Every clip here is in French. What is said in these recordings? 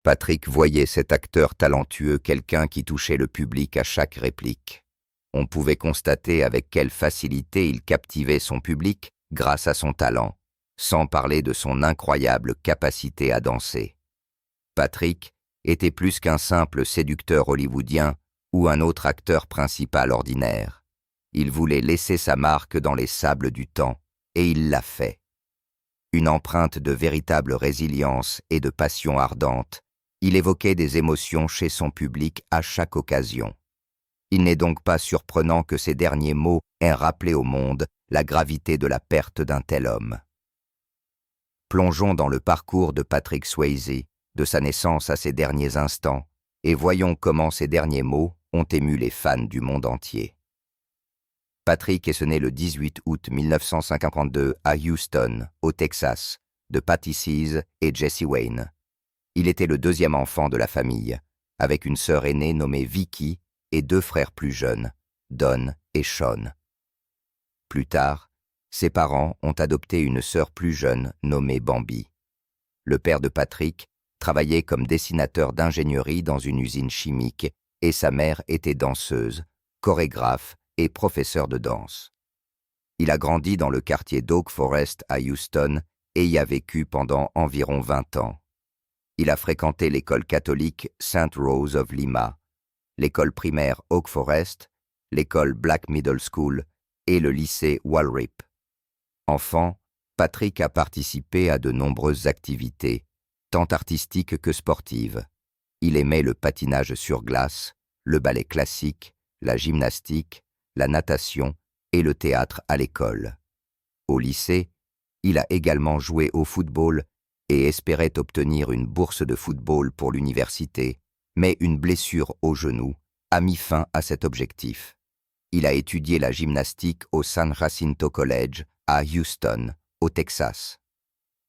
Patrick voyait cet acteur talentueux, quelqu'un qui touchait le public à chaque réplique. On pouvait constater avec quelle facilité il captivait son public grâce à son talent, sans parler de son incroyable capacité à danser. Patrick était plus qu'un simple séducteur hollywoodien ou un autre acteur principal ordinaire. Il voulait laisser sa marque dans les sables du temps, et il l'a fait. Une empreinte de véritable résilience et de passion ardente, il évoquait des émotions chez son public à chaque occasion. Il n'est donc pas surprenant que ces derniers mots aient rappelé au monde la gravité de la perte d'un tel homme. Plongeons dans le parcours de Patrick Swayze, de sa naissance à ses derniers instants, et voyons comment ces derniers mots ont ému les fans du monde entier. Patrick est né le 18 août 1952 à Houston, au Texas, de Patty Seas et Jesse Wayne. Il était le deuxième enfant de la famille, avec une sœur aînée nommée Vicky et deux frères plus jeunes, Don et Sean. Plus tard, ses parents ont adopté une sœur plus jeune nommée Bambi. Le père de Patrick travaillait comme dessinateur d'ingénierie dans une usine chimique et sa mère était danseuse, chorégraphe et professeur de danse. Il a grandi dans le quartier d'Oak Forest à Houston et y a vécu pendant environ 20 ans. Il a fréquenté l'école catholique St. Rose of Lima, l'école primaire Oak Forest, l'école Black Middle School et le lycée Walrip. Enfant, Patrick a participé à de nombreuses activités, tant artistiques que sportives. Il aimait le patinage sur glace, le ballet classique, la gymnastique, la natation et le théâtre à l'école. Au lycée, il a également joué au football et espérait obtenir une bourse de football pour l'université, mais une blessure au genou a mis fin à cet objectif. Il a étudié la gymnastique au San Jacinto College à Houston, au Texas.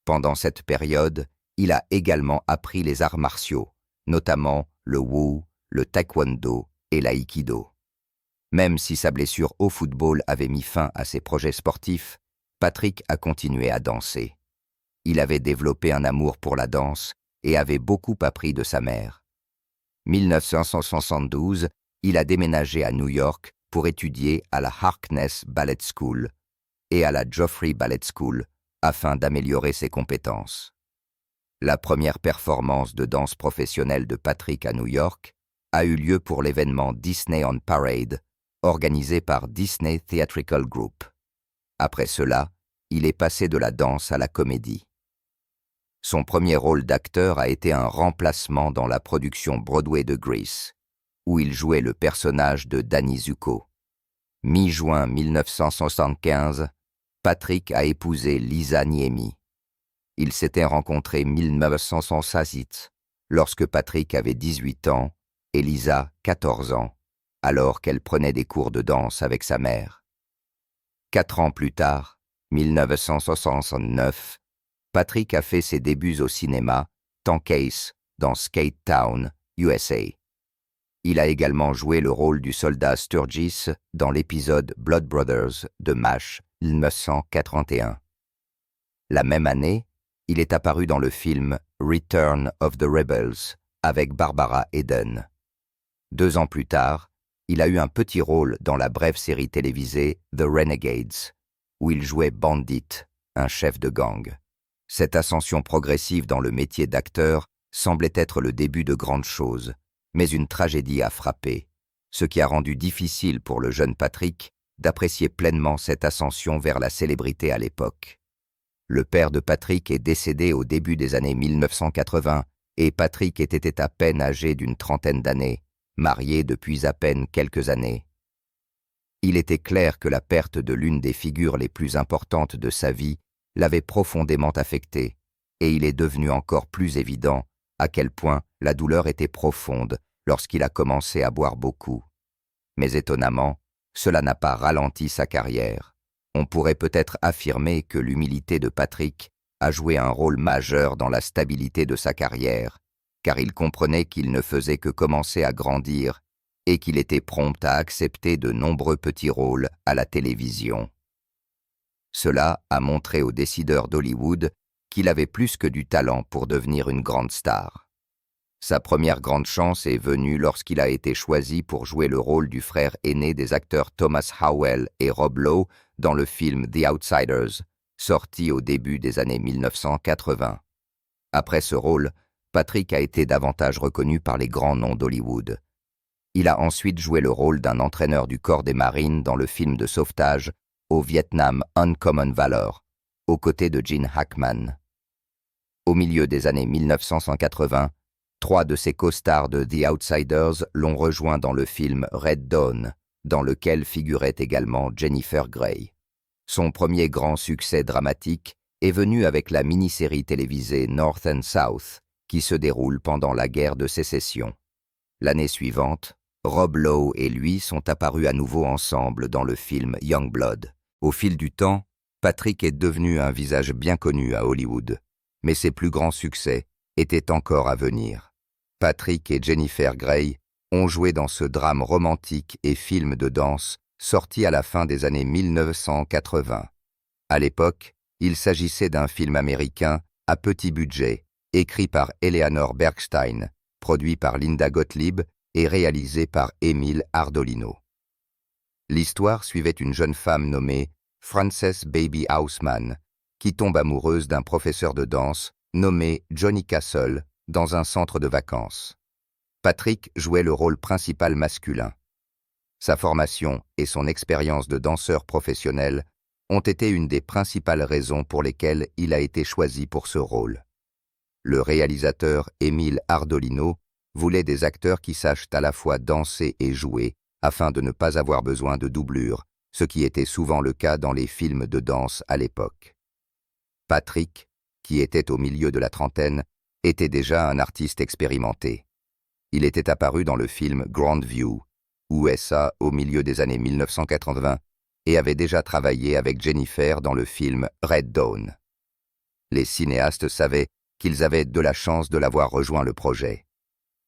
Pendant cette période, il a également appris les arts martiaux, notamment le Woo, le Taekwondo et l'Aïkido. Même si sa blessure au football avait mis fin à ses projets sportifs, Patrick a continué à danser. Il avait développé un amour pour la danse et avait beaucoup appris de sa mère. 1972, il a déménagé à New York pour étudier à la Harkness Ballet School et à la Joffrey Ballet School afin d'améliorer ses compétences. La première performance de danse professionnelle de Patrick à New York a eu lieu pour l'événement Disney on Parade, organisé par Disney Theatrical Group. Après cela, il est passé de la danse à la comédie. Son premier rôle d'acteur a été un remplacement dans la production Broadway de Grease, où il jouait le personnage de Danny Zuko. Mi-juin 1975, Patrick a épousé Lisa Niemi. Ils s'étaient rencontrés 1968, lorsque Patrick avait 18 ans et Lisa 14 ans, alors qu'elle prenait des cours de danse avec sa mère. 4 ans plus tard, 1969, Patrick a fait ses débuts au cinéma, tant Case, dans Skate Town, USA. Il a également joué le rôle du soldat Sturgis dans l'épisode Blood Brothers de MASH 1981. La même année, il est apparu dans le film Return of the Rebels avec Barbara Eden. 2 ans plus tard, il a eu un petit rôle dans la brève série télévisée The Renegades, où il jouait Bandit, un chef de gang. Cette ascension progressive dans le métier d'acteur semblait être le début de grandes choses, mais une tragédie a frappé, ce qui a rendu difficile pour le jeune Patrick d'apprécier pleinement cette ascension vers la célébrité à l'époque. Le père de Patrick est décédé au début des années 1980 et Patrick était à peine âgé d'une trentaine d'années, marié depuis à peine quelques années. Il était clair que la perte de l'une des figures les plus importantes de sa vie l'avait profondément affecté, et il est devenu encore plus évident à quel point la douleur était profonde lorsqu'il a commencé à boire beaucoup. Mais étonnamment, cela n'a pas ralenti sa carrière. On pourrait peut-être affirmer que l'humilité de Patrick a joué un rôle majeur dans la stabilité de sa carrière, car il comprenait qu'il ne faisait que commencer à grandir et qu'il était prompt à accepter de nombreux petits rôles à la télévision. Cela a montré aux décideurs d'Hollywood qu'il avait plus que du talent pour devenir une grande star. Sa première grande chance est venue lorsqu'il a été choisi pour jouer le rôle du frère aîné des acteurs Thomas Howell et Rob Lowe dans le film The Outsiders, sorti au début des années 1980. Après ce rôle, Patrick a été davantage reconnu par les grands noms d'Hollywood. Il a ensuite joué le rôle d'un entraîneur du corps des marines dans le film de sauvetage au Vietnam Uncommon Valor, aux côtés de Gene Hackman. Au milieu des années 1980, 3 de ses co-stars de The Outsiders l'ont rejoint dans le film Red Dawn, dans lequel figurait également Jennifer Grey. Son premier grand succès dramatique est venu avec la mini-série télévisée North and South, qui se déroule pendant la guerre de Sécession. L'année suivante, Rob Lowe et lui sont apparus à nouveau ensemble dans le film Youngblood. Au fil du temps, Patrick est devenu un visage bien connu à Hollywood, mais ses plus grands succès étaient encore à venir. Patrick et Jennifer Grey ont joué dans ce drame romantique et film de danse sorti à la fin des années 1980. À l'époque, il s'agissait d'un film américain à petit budget, écrit par Eleanor Bergstein, produit par Linda Gottlieb et réalisé par Emile Ardolino. L'histoire suivait une jeune femme nommée Frances Baby Houseman, qui tombe amoureuse d'un professeur de danse nommé Johnny Castle dans un centre de vacances. Patrick jouait le rôle principal masculin. Sa formation et son expérience de danseur professionnel ont été une des principales raisons pour lesquelles il a été choisi pour ce rôle. Le réalisateur Emile Ardolino voulait des acteurs qui sachent à la fois danser et jouer afin de ne pas avoir besoin de doublure, ce qui était souvent le cas dans les films de danse à l'époque. Patrick, qui était au milieu de la trentaine, était déjà un artiste expérimenté. Il était apparu dans le film Grandview, USA au milieu des années 1980, et avait déjà travaillé avec Jennifer dans le film Red Dawn. Les cinéastes savaient qu'ils avaient de la chance de l'avoir rejoint le projet.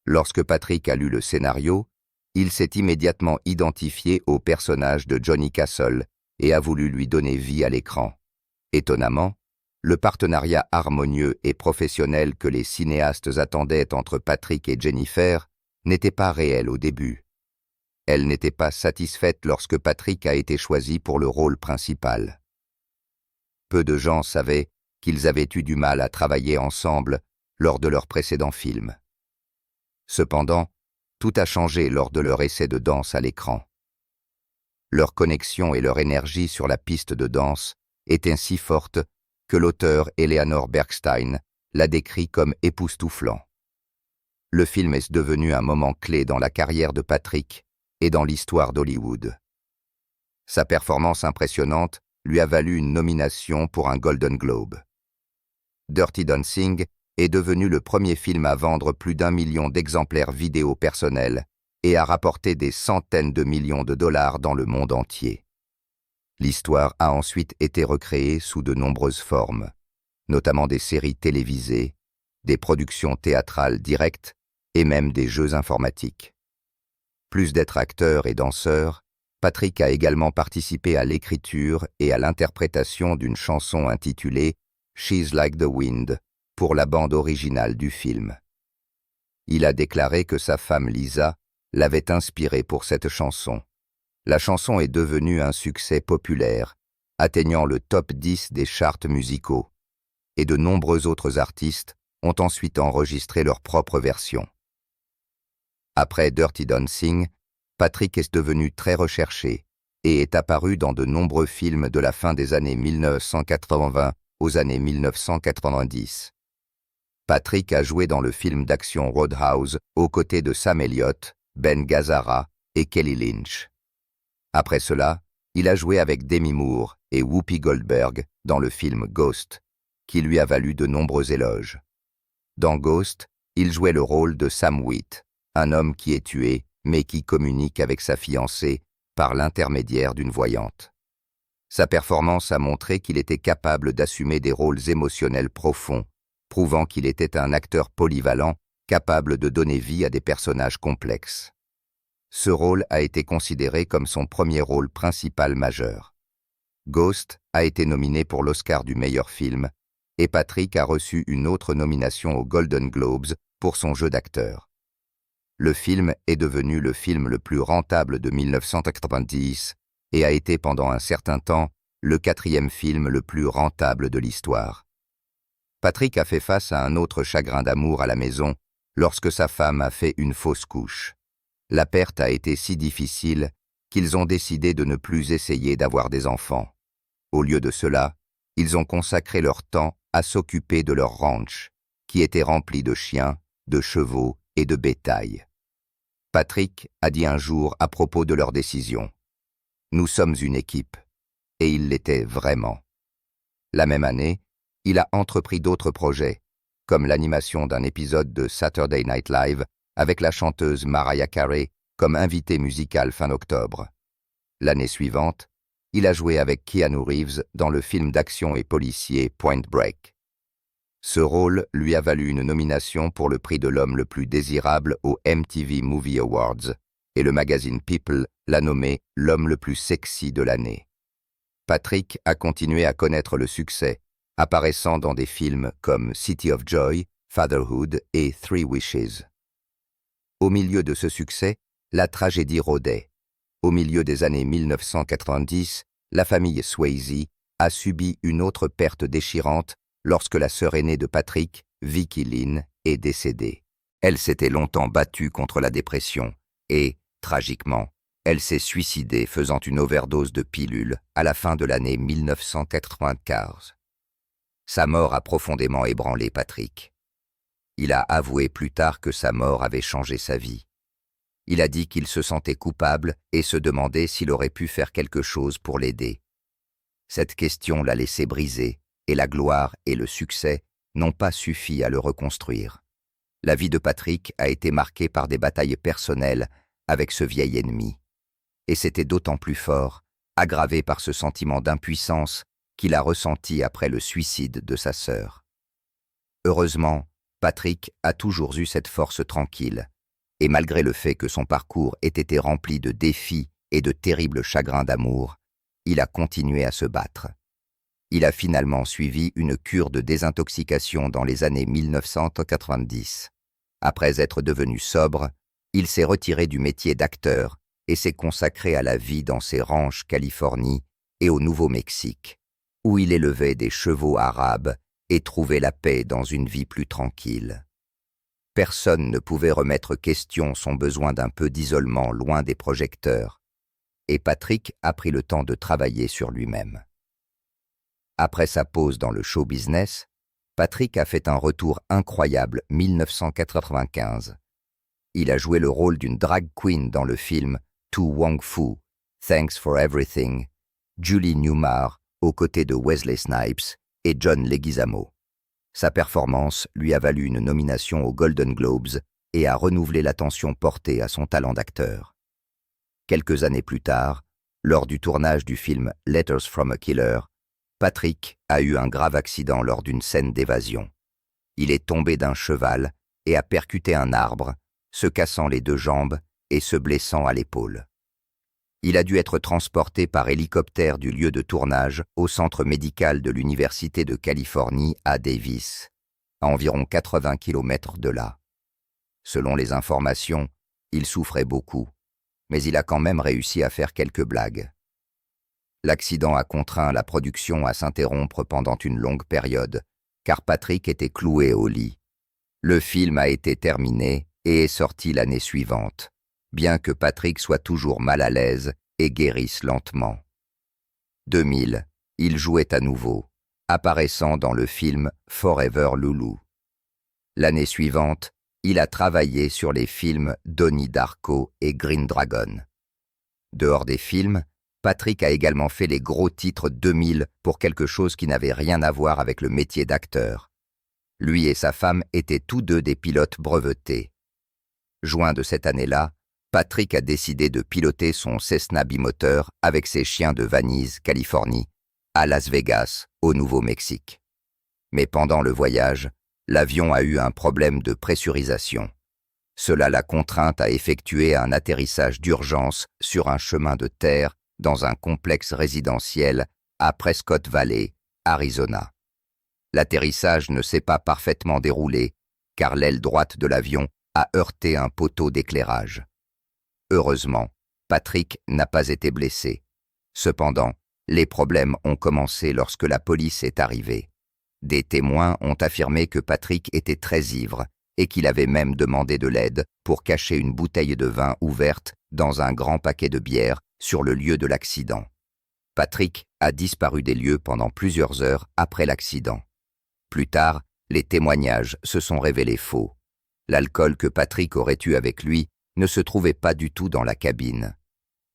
Lorsque Patrick a lu le scénario, il s'est immédiatement identifié au personnage de Johnny Castle et a voulu lui donner vie à l'écran. Étonnamment, le partenariat harmonieux et professionnel que les cinéastes attendaient entre Patrick et Jennifer n'était pas réel au début. Elle n'était pas satisfaite lorsque Patrick a été choisi pour le rôle principal. Peu de gens savaient qu'ils avaient eu du mal à travailler ensemble lors de leur précédent film. Cependant, tout a changé lors de leur essai de danse à l'écran. Leur connexion et leur énergie sur la piste de danse étaient si fortes que l'auteur Eleanor Bergstein l'a décrit comme époustouflant. Le film est devenu un moment clé dans la carrière de Patrick et dans l'histoire d'Hollywood. Sa performance impressionnante lui a valu une nomination pour un Golden Globe. Dirty Dancing est devenu le premier film à vendre plus d'1 million d'exemplaires vidéo personnels et a rapporté des centaines de millions de dollars dans le monde entier. L'histoire a ensuite été recréée sous de nombreuses formes, notamment des séries télévisées, des productions théâtrales directes et même des jeux informatiques. Plus d'être acteur et danseur, Patrick a également participé à l'écriture et à l'interprétation d'une chanson intitulée « She's Like the Wind » pour la bande originale du film. Il a déclaré que sa femme Lisa l'avait inspiré pour cette chanson. La chanson est devenue un succès populaire, atteignant le top 10 des charts musicaux, et de nombreux autres artistes ont ensuite enregistré leur propre version. Après Dirty Dancing, Patrick est devenu très recherché et est apparu dans de nombreux films de la fin des années 1980 aux années 1990. Patrick a joué dans le film d'action Roadhouse aux côtés de Sam Elliott, Ben Gazzara et Kelly Lynch. Après cela, il a joué avec Demi Moore et Whoopi Goldberg dans le film Ghost, qui lui a valu de nombreux éloges. Dans Ghost, il jouait le rôle de Sam Wheat, un homme qui est tué mais qui communique avec sa fiancée par l'intermédiaire d'une voyante. Sa performance a montré qu'il était capable d'assumer des rôles émotionnels profonds, prouvant qu'il était un acteur polyvalent capable de donner vie à des personnages complexes. Ce rôle a été considéré comme son premier rôle principal majeur. Ghost a été nominé pour l'Oscar du meilleur film et Patrick a reçu une autre nomination aux Golden Globes pour son jeu d'acteur. Le film est devenu le film le plus rentable de 1990 et a été pendant un certain temps le 4e film le plus rentable de l'histoire. Patrick a fait face à un autre chagrin d'amour à la maison lorsque sa femme a fait une fausse couche. La perte a été si difficile qu'ils ont décidé de ne plus essayer d'avoir des enfants. Au lieu de cela, ils ont consacré leur temps à s'occuper de leur ranch, qui était rempli de chiens, de chevaux et de bétail. Patrick a dit un jour à propos de leur décision: « Nous sommes une équipe. » Et il l'était vraiment. La même année, il a entrepris d'autres projets, comme l'animation d'un épisode de Saturday Night Live avec la chanteuse Mariah Carey comme invitée musicale fin octobre. L'année suivante, il a joué avec Keanu Reeves dans le film d'action et policier Point Break. Ce rôle lui a valu une nomination pour le prix de l'homme le plus désirable aux MTV Movie Awards, et le magazine People l'a nommé l'homme le plus sexy de l'année. Patrick a continué à connaître le succès, apparaissant dans des films comme City of Joy, Fatherhood et Three Wishes. Au milieu de ce succès, la tragédie rôdait. Au milieu des années 1990, la famille Swayze a subi une autre perte déchirante lorsque la sœur aînée de Patrick, Vicky Lynn, est décédée. Elle s'était longtemps battue contre la dépression et, tragiquement, elle s'est suicidée faisant une overdose de pilules à la fin de l'année 1995. Sa mort a profondément ébranlé Patrick. Il a avoué plus tard que sa mort avait changé sa vie. Il a dit qu'il se sentait coupable et se demandait s'il aurait pu faire quelque chose pour l'aider. Cette question l'a laissé brisé, et la gloire et le succès n'ont pas suffi à le reconstruire. La vie de Patrick a été marquée par des batailles personnelles avec ce vieil ennemi. Et c'était d'autant plus fort, aggravé par ce sentiment d'impuissance qu'il a ressenti après le suicide de sa sœur. Heureusement, Patrick a toujours eu cette force tranquille, et malgré le fait que son parcours ait été rempli de défis et de terribles chagrins d'amour, il a continué à se battre. Il a finalement suivi une cure de désintoxication dans les années 1990. Après être devenu sobre, il s'est retiré du métier d'acteur et s'est consacré à la vie dans ses ranchs Californie et au Nouveau-Mexique, où il élevait des chevaux arabes et trouvait la paix dans une vie plus tranquille. Personne ne pouvait remettre question son besoin d'un peu d'isolement loin des projecteurs, et Patrick a pris le temps de travailler sur lui-même. Après sa pause dans le show business, Patrick a fait un retour incroyable 1995. Il a joué le rôle d'une drag queen dans le film To Wong Foo, Thanks for Everything, Julie Newmar aux côtés de Wesley Snipes et John Leguizamo. Sa performance lui a valu une nomination aux Golden Globes et a renouvelé l'attention portée à son talent d'acteur. Quelques années plus tard, lors du tournage du film Letters from a Killer, Patrick a eu un grave accident lors d'une scène d'évasion. Il est tombé d'un cheval et a percuté un arbre, se cassant les 2 jambes et se blessant à l'épaule. Il a dû être transporté par hélicoptère du lieu de tournage au centre médical de l'Université de Californie à Davis, à environ 80 km de là. Selon les informations, il souffrait beaucoup, mais il a quand même réussi à faire quelques blagues. L'accident a contraint la production à s'interrompre pendant une longue période, car Patrick était cloué au lit. Le film a été terminé et est sorti l'année suivante, bien que Patrick soit toujours mal à l'aise et guérisse lentement. 2000, il jouait à nouveau, apparaissant dans le film Forever Lulu. L'année suivante, il a travaillé sur les films Donnie Darko et Green Dragon. Dehors des films, Patrick a également fait les gros titres 2000 pour quelque chose qui n'avait rien à voir avec le métier d'acteur. Lui et sa femme étaient tous deux des pilotes brevetés. Juin de cette année-là, Patrick a décidé de piloter son Cessna bimoteur avec ses chiens de Vanice, Californie, à Las Vegas, au Nouveau-Mexique. Mais pendant le voyage, l'avion a eu un problème de pressurisation. Cela l'a contrainte à effectuer un atterrissage d'urgence sur un chemin de terre dans un complexe résidentiel à Prescott Valley, Arizona. L'atterrissage ne s'est pas parfaitement déroulé car l'aile droite de l'avion a heurté un poteau d'éclairage. Heureusement, Patrick n'a pas été blessé. Cependant, les problèmes ont commencé lorsque la police est arrivée. Des témoins ont affirmé que Patrick était très ivre et qu'il avait même demandé de l'aide pour cacher une bouteille de vin ouverte dans un grand paquet de bière sur le lieu de l'accident. Patrick a disparu des lieux pendant plusieurs heures après l'accident. Plus tard, les témoignages se sont révélés faux. L'alcool que Patrick aurait eu avec lui ne se trouvait pas du tout dans la cabine.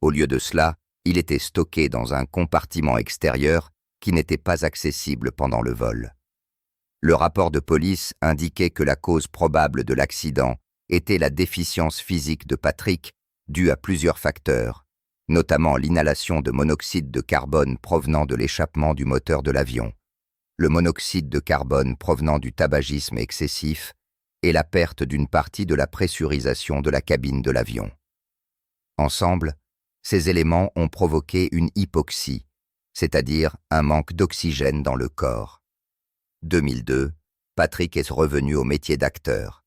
Au lieu de cela, il était stocké dans un compartiment extérieur qui n'était pas accessible pendant le vol. Le rapport de police indiquait que la cause probable de l'accident était la déficience physique de Patrick due à plusieurs facteurs, notamment l'inhalation de monoxyde de carbone provenant de l'échappement du moteur de l'avion, le monoxyde de carbone provenant du tabagisme excessif et la perte d'une partie de la pressurisation de la cabine de l'avion. Ensemble, ces éléments ont provoqué une hypoxie, c'est-à-dire un manque d'oxygène dans le corps. 2002, Patrick est revenu au métier d'acteur.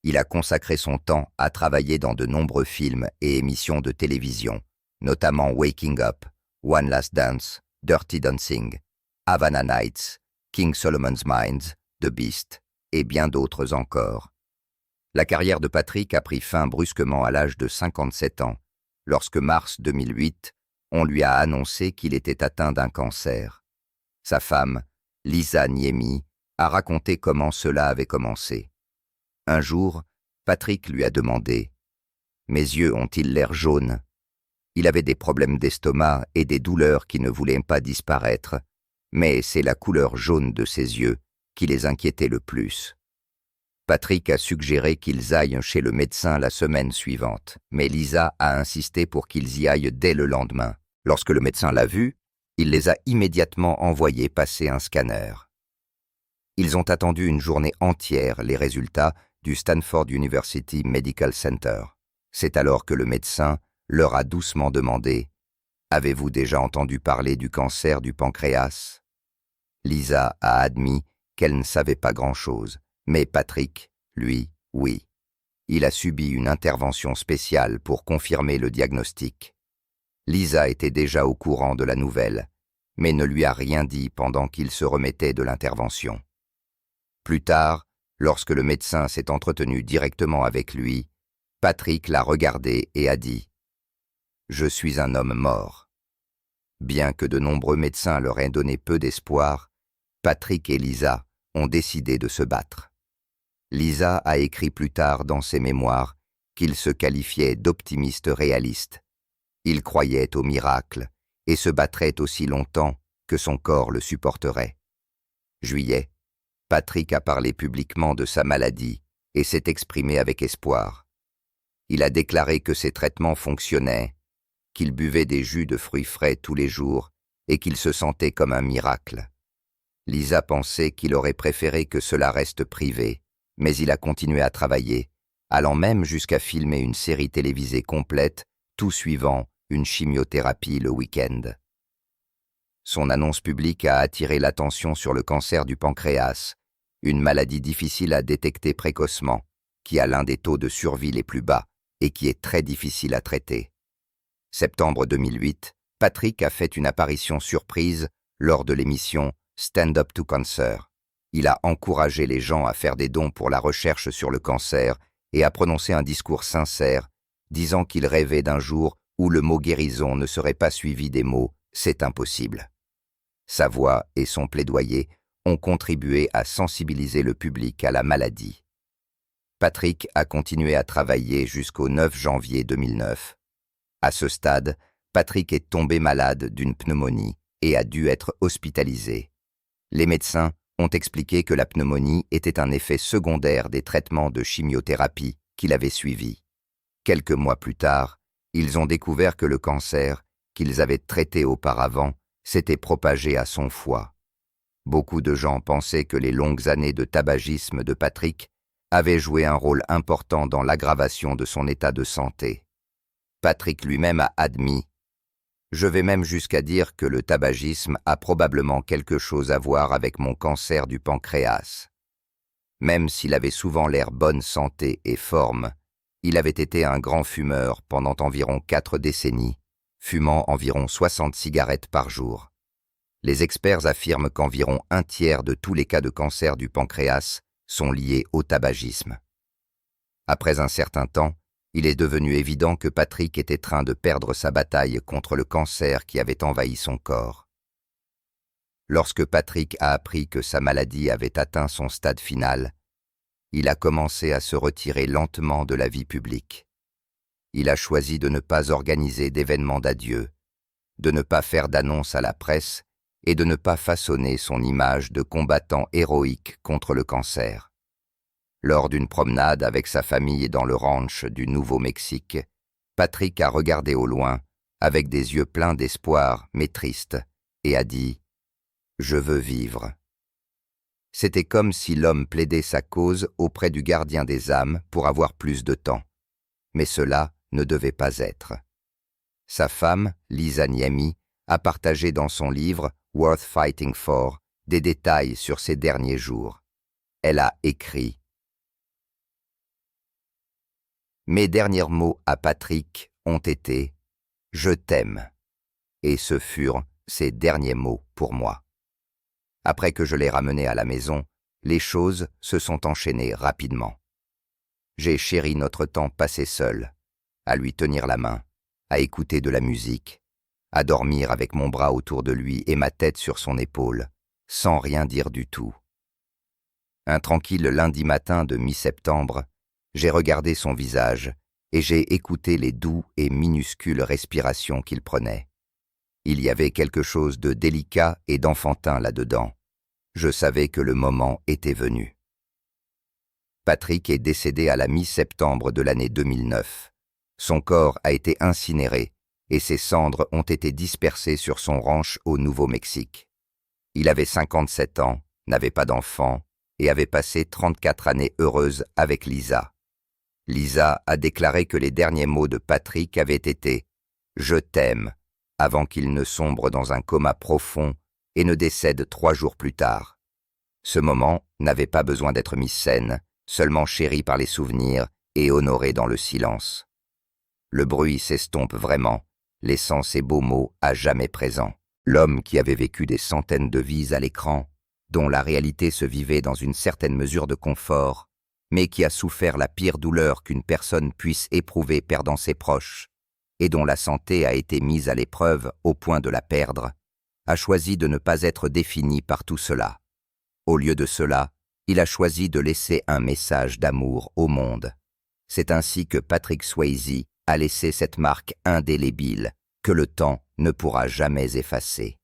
Il a consacré son temps à travailler dans de nombreux films et émissions de télévision, notamment Waking Up, One Last Dance, Dirty Dancing, Havana Nights, King Solomon's Mines, The Beast et bien d'autres encore. La carrière de Patrick a pris fin brusquement à l'âge de 57 ans, lorsque mars 2008, on lui a annoncé qu'il était atteint d'un cancer. Sa femme, Lisa Niemi, a raconté comment cela avait commencé. Un jour, Patrick lui a demandé « Mes yeux ont-ils l'air jaunes ?» Il avait des problèmes d'estomac et des douleurs qui ne voulaient pas disparaître, mais c'est la couleur jaune de ses yeux qui les inquiétait le plus. Patrick a suggéré qu'ils aillent chez le médecin la semaine suivante, mais Lisa a insisté pour qu'ils y aillent dès le lendemain. Lorsque le médecin l'a vu, il les a immédiatement envoyés passer un scanner. Ils ont attendu une journée entière les résultats du Stanford University Medical Center. C'est alors que le médecin leur a doucement demandé « Avez-vous déjà entendu parler du cancer du pancréas ?» Lisa a admis qu'elle ne savait pas grand-chose, mais Patrick, lui, oui. Il a subi une intervention spéciale pour confirmer le diagnostic. Lisa était déjà au courant de la nouvelle, mais ne lui a rien dit pendant qu'il se remettait de l'intervention. Plus tard, lorsque le médecin s'est entretenu directement avec lui, Patrick l'a regardé et a dit « Je suis un homme mort ». Bien que de nombreux médecins leur aient donné peu d'espoir, Patrick et Lisa ont décidé de se battre. Lisa a écrit plus tard dans ses mémoires qu'il se qualifiait d'optimiste réaliste. Il croyait au miracle et se battrait aussi longtemps que son corps le supporterait. Juillet, Patrick a parlé publiquement de sa maladie et s'est exprimé avec espoir. Il a déclaré que ses traitements fonctionnaient, qu'il buvait des jus de fruits frais tous les jours et qu'il se sentait comme un miracle. Lisa pensait qu'il aurait préféré que cela reste privé, mais il a continué à travailler, allant même jusqu'à filmer une série télévisée complète, tout suivant une chimiothérapie le week-end. Son annonce publique a attiré l'attention sur le cancer du pancréas, une maladie difficile à détecter précocement, qui a l'un des taux de survie les plus bas et qui est très difficile à traiter. Septembre 2008, Patrick a fait une apparition surprise lors de l'émission Stand Up to Cancer. Il a encouragé les gens à faire des dons pour la recherche sur le cancer et a prononcé un discours sincère, disant qu'il rêvait d'un jour où le mot guérison ne serait pas suivi des mots « c'est impossible ». Sa voix et son plaidoyer ont contribué à sensibiliser le public à la maladie. Patrick a continué à travailler jusqu'au 9 janvier 2009. À ce stade, Patrick est tombé malade d'une pneumonie et a dû être hospitalisé. Les médecins ont expliqué que la pneumonie était un effet secondaire des traitements de chimiothérapie qu'il avait suivis. Quelques mois plus tard, ils ont découvert que le cancer, qu'ils avaient traité auparavant, s'était propagé à son foie. Beaucoup de gens pensaient que les longues années de tabagisme de Patrick avaient joué un rôle important dans l'aggravation de son état de santé. Patrick lui-même a admis « Je vais même jusqu'à dire que le tabagisme a probablement quelque chose à voir avec mon cancer du pancréas. » Même s'il avait souvent l'air bonne santé et forme, il avait été un grand fumeur pendant environ 4 décennies, fumant environ 60 cigarettes par jour. Les experts affirment qu'environ 1/3 de tous les cas de cancer du pancréas sont liés au tabagisme. Après un certain temps, il est devenu évident que Patrick était train de perdre sa bataille contre le cancer qui avait envahi son corps. Lorsque Patrick a appris que sa maladie avait atteint son stade final, il a commencé à se retirer lentement de la vie publique. Il a choisi de ne pas organiser d'événements d'adieu, de ne pas faire d'annonces à la presse et de ne pas façonner son image de combattant héroïque contre le cancer. Lors d'une promenade avec sa famille dans le ranch du Nouveau-Mexique, Patrick a regardé au loin, avec des yeux pleins d'espoir mais tristes, et a dit « Je veux vivre ». C'était comme si l'homme plaidait sa cause auprès du gardien des âmes pour avoir plus de temps. Mais cela ne devait pas être. Sa femme, Lisa Niemi, a partagé dans son livre « Worth Fighting For » des détails sur ses derniers jours. Elle a écrit « Mes derniers mots à Patrick ont été « Je t'aime » et ce furent ses derniers mots pour moi. Après que je l'ai ramené à la maison, les choses se sont enchaînées rapidement. J'ai chéri notre temps passé seul, à lui tenir la main, à écouter de la musique, à dormir avec mon bras autour de lui et ma tête sur son épaule, sans rien dire du tout. Un tranquille lundi matin de mi-septembre, j'ai regardé son visage et j'ai écouté les doux et minuscules respirations qu'il prenait. Il y avait quelque chose de délicat et d'enfantin là-dedans. Je savais que le moment était venu. Patrick est décédé à la mi-septembre de l'année 2009. Son corps a été incinéré et ses cendres ont été dispersées sur son ranch au Nouveau-Mexique. Il avait 57 ans, n'avait pas d'enfant et avait passé 34 années heureuses avec Lisa. Lisa a déclaré que les derniers mots de Patrick avaient été « Je t'aime » avant qu'il ne sombre dans un coma profond et ne décède 3 jours plus tard. Ce moment n'avait pas besoin d'être mis scène, seulement chéri par les souvenirs et honoré dans le silence. Le bruit s'estompe vraiment, laissant ces beaux mots à jamais présents. L'homme qui avait vécu des centaines de vies à l'écran, dont la réalité se vivait dans une certaine mesure de confort, mais qui a souffert la pire douleur qu'une personne puisse éprouver perdant ses proches, et dont la santé a été mise à l'épreuve au point de la perdre, a choisi de ne pas être défini par tout cela. Au lieu de cela, il a choisi de laisser un message d'amour au monde. C'est ainsi que Patrick Swayze a laissé cette marque indélébile que le temps ne pourra jamais effacer.